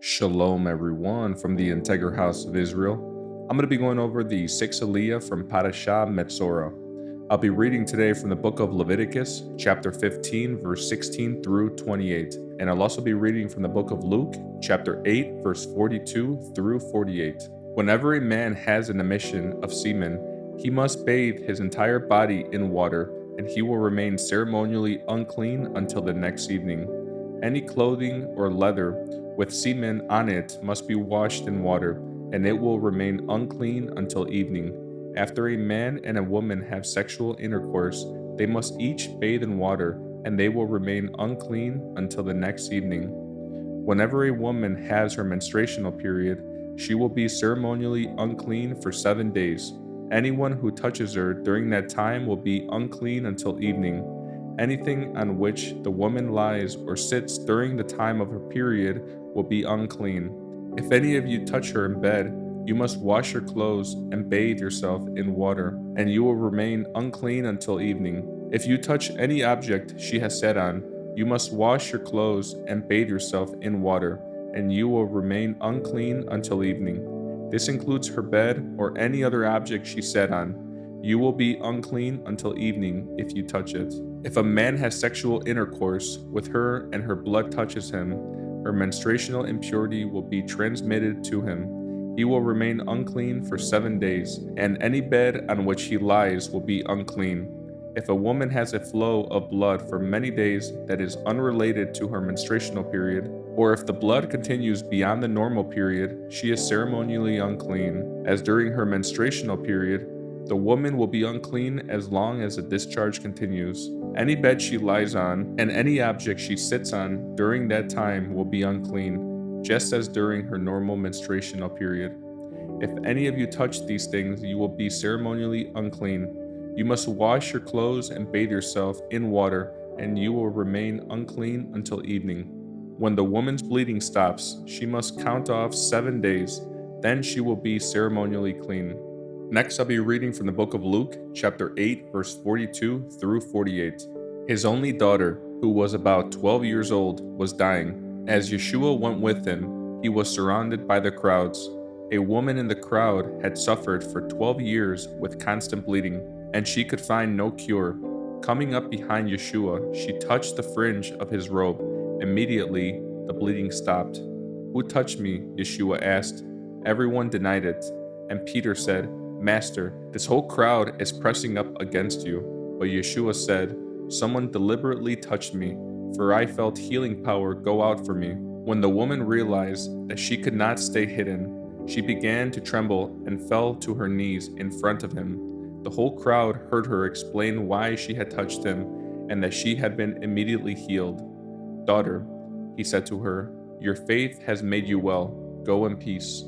Shalom, everyone, from the Integral House of Israel. I'm going to be going over the 6th Aliyah from Parashah Metzora. I'll be reading today from the book of Leviticus, chapter 15, verse 16 through 28. And I'll also be reading from the book of Luke, chapter 8, verse 42 through 48. Whenever a man has an emission of semen, he must bathe his entire body in water, and he will remain ceremonially unclean until the next evening. Any clothing or leather with semen on it must be washed in water, and it will remain unclean until evening. After a man and a woman have sexual intercourse, they must each bathe in water, and they will remain unclean until the next evening. Whenever a woman has her menstruational period, she will be ceremonially unclean for 7 days. Anyone who touches her during that time will be unclean until evening. Anything on which the woman lies or sits during the time of her period will be unclean. If any of you touch her in bed, you must wash your clothes and bathe yourself in water, and you will remain unclean until evening. If you touch any object she has sat on, you must wash your clothes and bathe yourself in water, and you will remain unclean until evening. This includes her bed or any other object she sat on. You will be unclean until evening if you touch it. If a man has sexual intercourse with her and her blood touches him, her menstruational impurity will be transmitted to him. He will remain unclean for 7 days, and any bed on which he lies will be unclean. If a woman has a flow of blood for many days that is unrelated to her menstruational period, or if the blood continues beyond the normal period, she is ceremonially unclean, as during her menstruational period, the woman will be unclean as long as the discharge continues. Any bed she lies on and any object she sits on during that time will be unclean, just as during her normal menstruational period. If any of you touch these things, you will be ceremonially unclean. You must wash your clothes and bathe yourself in water, and you will remain unclean until evening. When the woman's bleeding stops, she must count off 7 days, then she will be ceremonially clean. Next, I'll be reading from the book of Luke, chapter 8, verse 42 through 48. His only daughter, who was about 12 years old, was dying. As Yeshua went with him, he was surrounded by the crowds. A woman in the crowd had suffered for 12 years with constant bleeding, and she could find no cure. Coming up behind Yeshua, she touched the fringe of his robe. Immediately, the bleeding stopped. "Who touched me?" Yeshua asked. Everyone denied it, and Peter said, "Master, this whole crowd is pressing up against you." But Yeshua said, "Someone deliberately touched me, for I felt healing power go out from me." When the woman realized that she could not stay hidden, she began to tremble and fell to her knees in front of him. The whole crowd heard her explain why she had touched him and that she had been immediately healed. "Daughter," he said to her, "your faith has made you well. Go in peace."